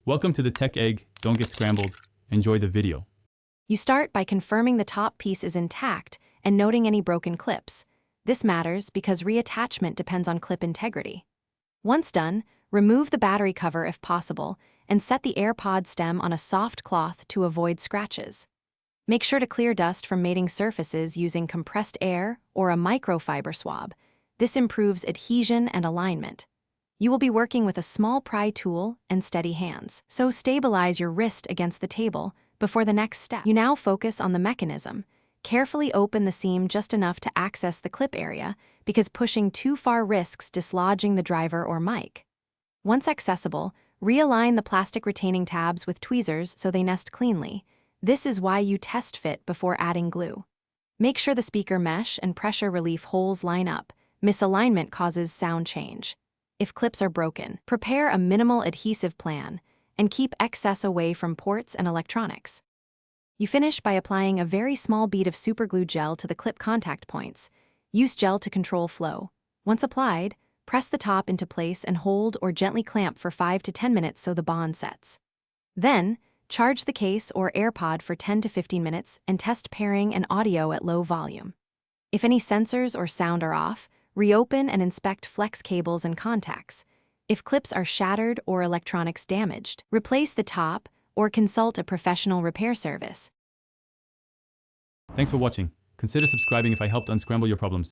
Welcome to the Tech Egg. Don't get scrambled. Enjoy the video. You start by confirming the top piece is intact and noting any broken clips. This matters because reattachment depends on clip integrity. Once done, remove the battery cover if possible and set the Airpod stem on a soft cloth to avoid scratches. Make sure to clear dust from mating surfaces using compressed air or a microfiber swab. This improves adhesion and alignment. You will be working with a small pry tool and steady hands, so stabilize your wrist against the table before the next step. You now focus on the mechanism. Carefully open the seam just enough to access the clip area because pushing too far risks dislodging the driver or mic. Once accessible, realign the plastic retaining tabs with tweezers so they nest cleanly. This is why you test fit before adding glue. Make sure the speaker mesh and pressure relief holes line up. Misalignment causes sound change. If clips are broken, prepare a minimal adhesive plan and keep excess away from ports and electronics. You finish by applying a very small bead of superglue gel to the clip contact points. Use gel to control flow. Once applied, press the top into place and hold or gently clamp for 5 to 10 minutes so the bond sets. Then, charge the case or AirPod for 10 to 15 minutes and test pairing and audio at low volume. If any sensors or sound are off, reopen and inspect flex cables and contacts. If clips are shattered or electronics damaged, replace the top or consult a professional repair service. Thanks for watching. Consider subscribing if I helped unscramble your problems.